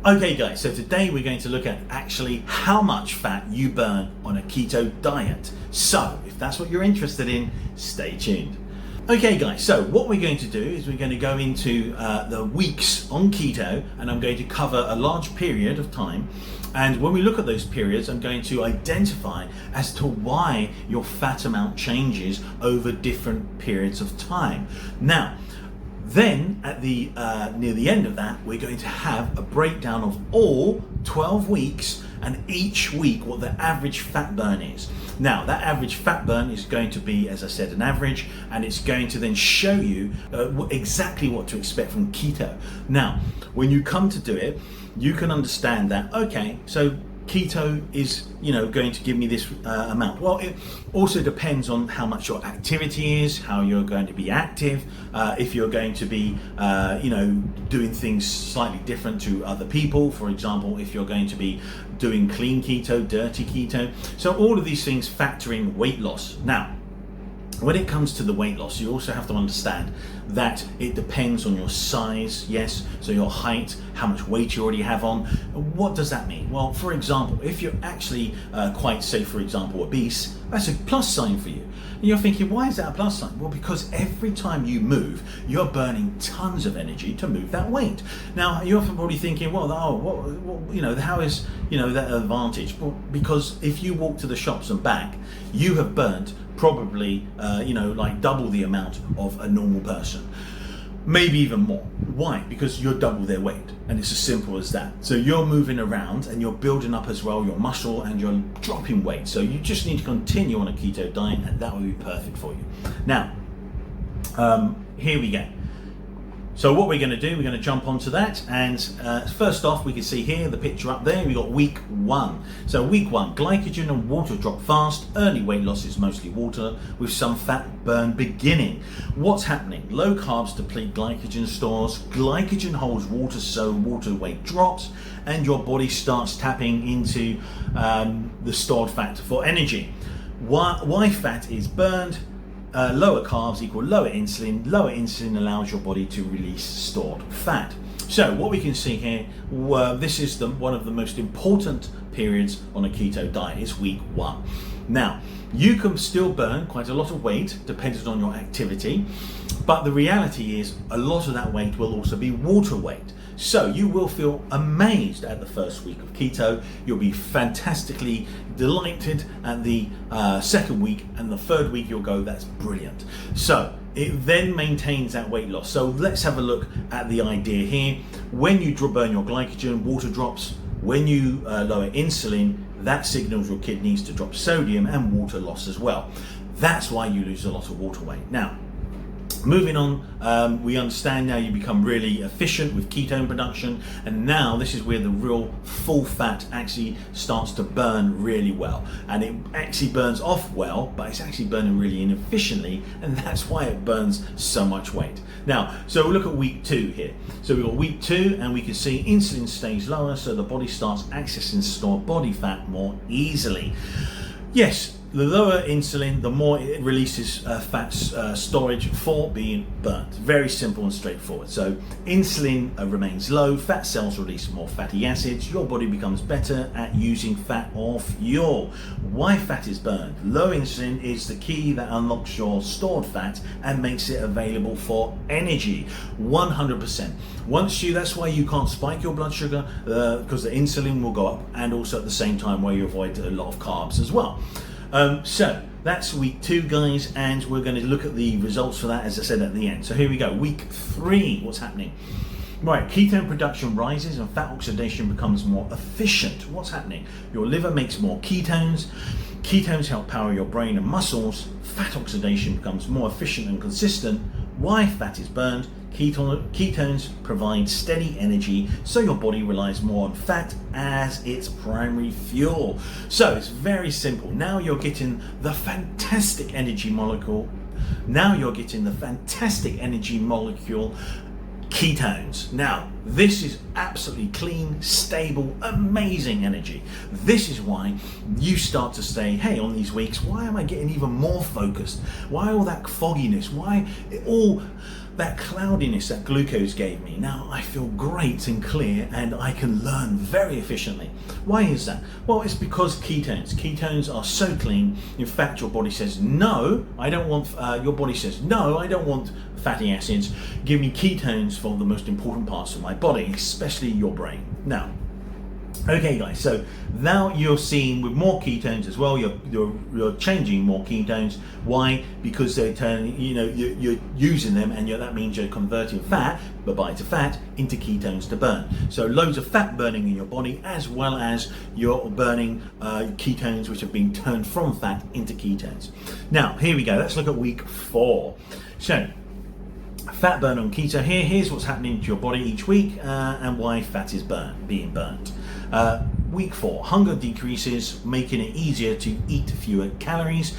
Okay guys, so today we're going to look at actually how much fat you burn on a keto diet. So if that's what you're interested in, stay tuned. Okay guys, so what we're going to do is we're going to go into the weeks on keto, and I'm going to cover a large period of time. And when we look at those periods, I'm going to identify as to why your fat amount changes over different periods of time. Now, then at the near the end of that, we're going to have a breakdown of all 12 weeks and each week what the average fat burn is. Now that average fat burn is going to be, as I said, an average, and it's going to then show you exactly what to expect from keto. Now when you come to do it, you can understand that, okay, so keto is, going to give me this amount. Well, it also depends on how much your activity is, how you're going to be active, if you're going to be, doing things slightly different to other people. For example, if you're going to be doing clean keto, dirty keto. So all of these things factor in weight loss. Now, when it comes to the weight loss, you also have to understand that it depends on your size, yes, so your height, how much weight you already have on. What does that mean? Well, for example, if you're actually quite, say, for example, obese, that's a plus sign for you. And you're thinking, why is that a plus sign? Well, because every time you move, you're burning tons of energy to move that weight. Now, you're probably thinking, well, how is, that advantage? Well, because if you walk to the shops and back, you have burnt probably like double the amount of a normal person, maybe even more. Why? Because you're double their weight, and it's as simple as that. So you're moving around and you're building up as well your muscle, and you're dropping weight. So you just need to continue on a keto diet, and that will be perfect for you. Now here we go. So what we're going to do, we're going to jump onto that, and first off, we can see here the picture up there. We got week 1. So week 1, glycogen and water drop fast. Early weight loss is mostly water with some fat burn beginning. What's happening? Low carbs deplete glycogen stores. Glycogen holds water, so water weight drops, and your body starts tapping into the stored fat for energy. Why fat is burned? Lower carbs equal lower insulin. Lower insulin allows your body to release stored fat. So what we can see here, this is one of the most important periods on a keto diet, is week 1. Now, you can still burn quite a lot of weight depending on your activity, but the reality is a lot of that weight will also be water weight. So you will feel amazed at the first week of keto. You'll be fantastically delighted at the second week, and the third week you'll go, that's brilliant. So it then maintains that weight loss. So let's have a look at the idea here. When you burn your glycogen, water drops. When you lower insulin, that signals your kidneys to drop sodium and water loss as well. That's why you lose a lot of water weight. Now, moving on, we understand now you become really efficient with ketone production, and now this is where the real full fat actually starts to burn really well, and it actually burns off well, but it's actually burning really inefficiently, and that's why it burns so much weight. Now, so we'll look at week 2 here. So we've got week 2, and we can see insulin stays lower, so the body starts accessing stored body fat more easily. Yes, the lower insulin, the more it releases fat storage for being burnt. Very simple and straightforward. So insulin remains low, fat cells release more fatty acids, your body becomes better at using fat or fuel. Why fat is burned? Low insulin is the key that unlocks your stored fat and makes it available for energy. 100%. That's why you can't spike your blood sugar, because the insulin will go up, and also at the same time where you avoid a lot of carbs as well. So that's week 2, guys, and we're going to look at the results for that, as I said, at the end. So here we go. Week 3, what's happening? Right, ketone production rises and fat oxidation becomes more efficient. What's happening? Your liver makes more ketones. Ketones help power your brain and muscles. Fat oxidation becomes more efficient and consistent. Why fat is burned? Ketones provide steady energy, so your body relies more on fat as its primary fuel. So it's very simple. Now you're getting the fantastic energy molecule. Ketones. Now, this is absolutely clean, stable, amazing energy. This is why you start to say, hey, on these weeks, why am I getting even more focused? Why all that fogginess? Why all that cloudiness that glucose gave me, now I feel great and clear and I can learn very efficiently. Why is that? Well, it's because ketones are so clean. In fact, your body says no, I don't want fatty acids. Give me ketones for the most important parts of my body, especially your brain. Now, okay guys, so now you're seeing with more ketones as well, you're changing more ketones. Why? Because they're turning, you're using them, and that means you're converting fat, to fat, into ketones to burn. So loads of fat burning in your body, as well as you're burning ketones which have been turned from fat into ketones. Now here we go, let's look at week 4. So fat burn on keto. Here's what's happening to your body each week and why fat is being burnt. Week 4, hunger decreases, making it easier to eat fewer calories.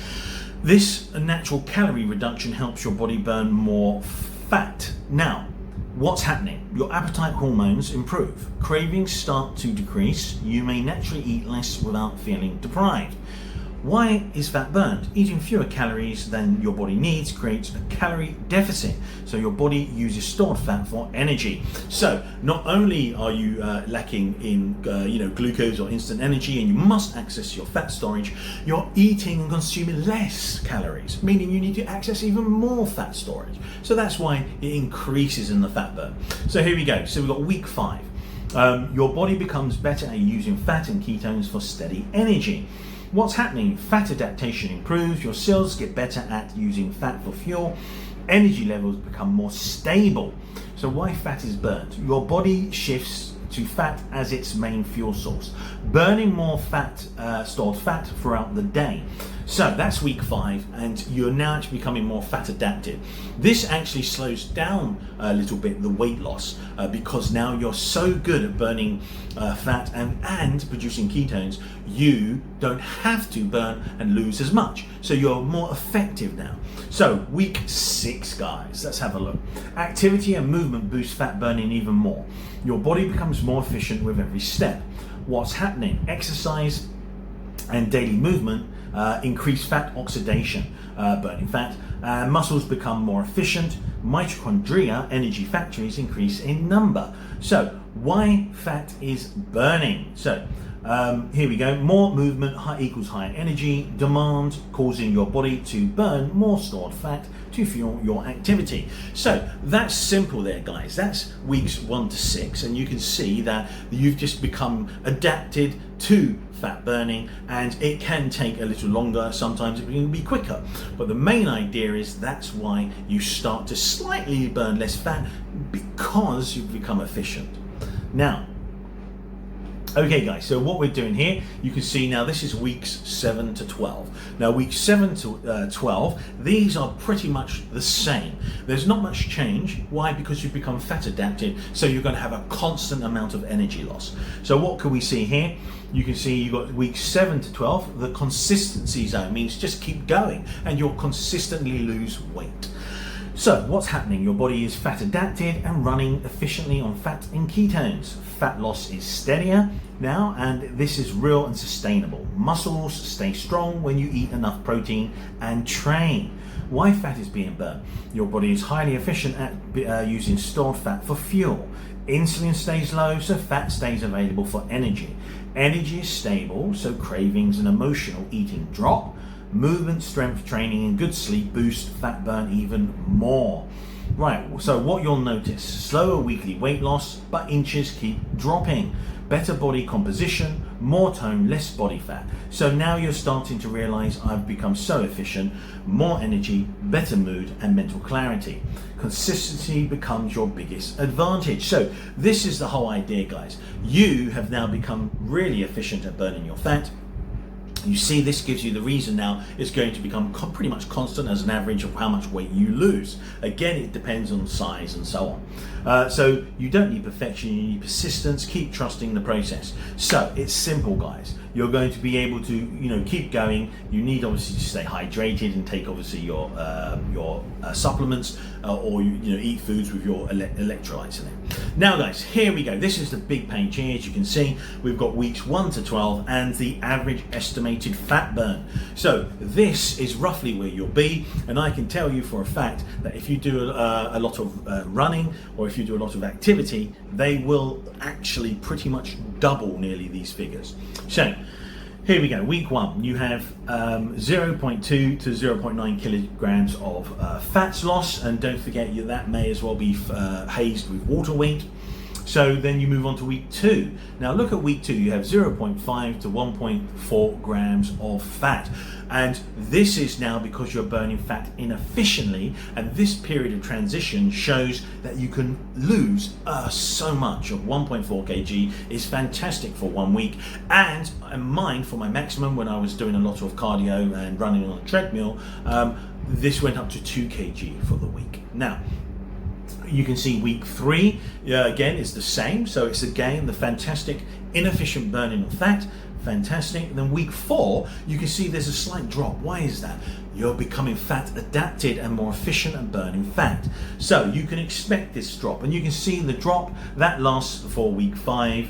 This natural calorie reduction helps your body burn more fat. Now, what's happening? Your appetite hormones improve. Cravings start to decrease. You may naturally eat less without feeling deprived. Why is fat burned? Eating fewer calories than your body needs creates a calorie deficit. So your body uses stored fat for energy. So not only are you lacking in glucose or instant energy, and you must access your fat storage, you're eating and consuming less calories, meaning you need to access even more fat storage. So that's why it increases in the fat burn. So here we go. So we've got week 5. Your body becomes better at using fat and ketones for steady energy. What's happening? Fat adaptation improves, your cells get better at using fat for fuel, energy levels become more stable. So why fat is burnt? Your body shifts to fat as its main fuel source, burning more fat, stored fat throughout the day. So that's week 5, and you're now actually becoming more fat adapted. This actually slows down a little bit the weight loss because now you're so good at burning fat and producing ketones, you don't have to burn and lose as much. So you're more effective now. So week 6, guys, let's have a look. Activity and movement boost fat burning even more. Your body becomes more efficient with every step. What's happening? Exercise and daily movement increase fat oxidation, burning fat. Muscles become more efficient. Mitochondria, energy factories, increase in number. So why fat is burning? So here we go. More movement equals higher energy demand, causing your body to burn more stored fat to fuel your activity. So that's simple there, guys. That's weeks 1 to 6, and you can see that you've just become adapted to fat burning, and it can take a little longer. Sometimes it can be quicker, but the main idea is that's why you start to slightly burn less fat, because you've become efficient. Now, okay guys, so what we're doing here, you can see now this is weeks 7 to 12. Now weeks 7 to 12, these are pretty much the same. There's not much change. Why? Because you've become fat adapted, so you're going to have a constant amount of energy loss. So what can we see here? You can see you've got weeks 7 to 12. The consistency zone means just keep going and you'll consistently lose weight. So what's happening? Your body is fat adapted and running efficiently on fat and ketones. Fat loss is steadier now, and this is real and sustainable. Muscles stay strong when you eat enough protein and train. Why fat is being burnt? Your body is highly efficient at using stored fat for fuel. Insulin stays low, so fat stays available for energy. Energy is stable, so cravings and emotional eating drop. Movement, strength training, and good sleep boost fat burn even more. Right, so what you'll notice, slower weekly weight loss, but inches keep dropping. Better body composition, more tone, less body fat. So now you're starting to realize I've become so efficient, more energy, better mood, and mental clarity. Consistency becomes your biggest advantage. So this is the whole idea, guys. You have now become really efficient at burning your fat. You see, this gives you the reason now it's going to become pretty much constant as an average of how much weight you lose. Again, it depends on size and so on. So you don't need perfection, you need persistence. Keep trusting the process. So it's simple, guys. you're going to be able to, keep going. You need obviously to stay hydrated and take obviously your supplements or eat foods with your electrolytes in it. Now guys, here we go. This is the big page here. As you can see, we've got weeks 1 to 12 and the average estimated fat burn. So this is roughly where you'll be, and I can tell you for a fact that if you do a lot of running, or if you do a lot of activity, they will actually pretty much double nearly these figures. So here we go. Week 1, you have 0.2 to 0.9 kilograms of fats loss, and don't forget that may as well be hazed with water weight. So then you move on to week 2. Now look at week 2, you have 0.5 to 1.4 grams of fat. And this is now because you're burning fat inefficiently, and this period of transition shows that you can lose so much of 1.4 kg is fantastic for 1 week. And mine, for my maximum, when I was doing a lot of cardio and running on a treadmill, this went up to 2 kg for the week. Now, you can see week 3 again is the same, so it's again the fantastic inefficient burning of fat. Fantastic. And then week 4, you can see there's a slight drop. Why is that? You're becoming fat adapted and more efficient at burning fat. So you can expect this drop, and you can see the drop that lasts for week 5,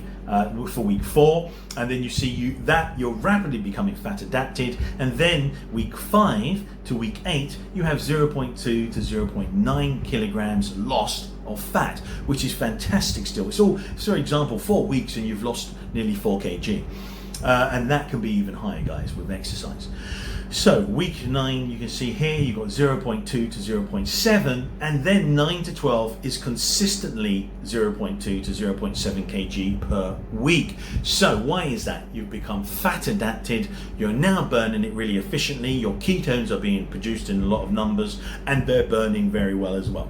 for week 4, and then you see that you're rapidly becoming fat adapted, and then week 5 to week 8 you have 0.2 to 0.9 kilograms lost of fat, which is fantastic still. It's all, for example, 4 weeks and you've lost nearly 4 kg. And that can be even higher, guys, with exercise. So week 9, you can see here you've got 0.2 to 0.7, and then 9 to 12 is consistently 0.2 to 0.7 kg per week. So why is that? You've become fat adapted, you're now burning it really efficiently, your ketones are being produced in a lot of numbers, and they're burning very well as well.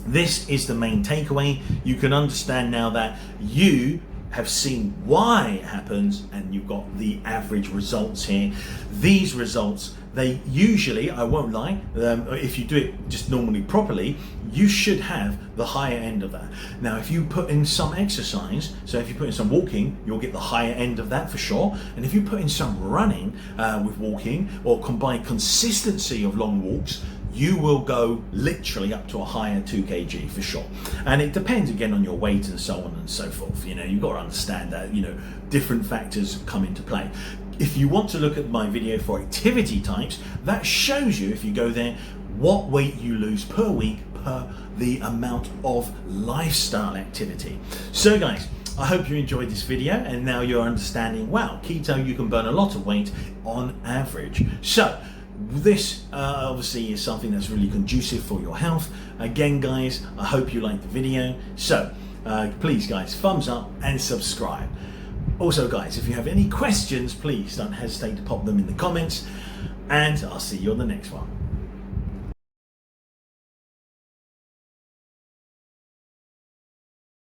This is the main takeaway. You can understand now that you have seen why it happens, and you've got the average results here. These results, they usually, I won't lie, if you do it just normally properly, you should have the higher end of that. Now if you put in some exercise, so if you put in some walking, you'll get the higher end of that for sure, and if you put in some running with walking, or combine consistency of long walks, you will go literally up to a higher 2 kg for sure. And it depends again on your weight and so on and so forth. You've got to understand that different factors come into play. If you want to look at my video for activity types, that shows you, if you go there, what weight you lose per week per the amount of lifestyle activity. So guys, I hope you enjoyed this video, and now you're understanding, wow, keto, you can burn a lot of weight on average. So this obviously is something that's really conducive for your health. Again guys, I hope you liked the video. So please guys, thumbs up and subscribe. Also guys, if you have any questions, please don't hesitate to pop them in the comments, and I'll see you on the next one.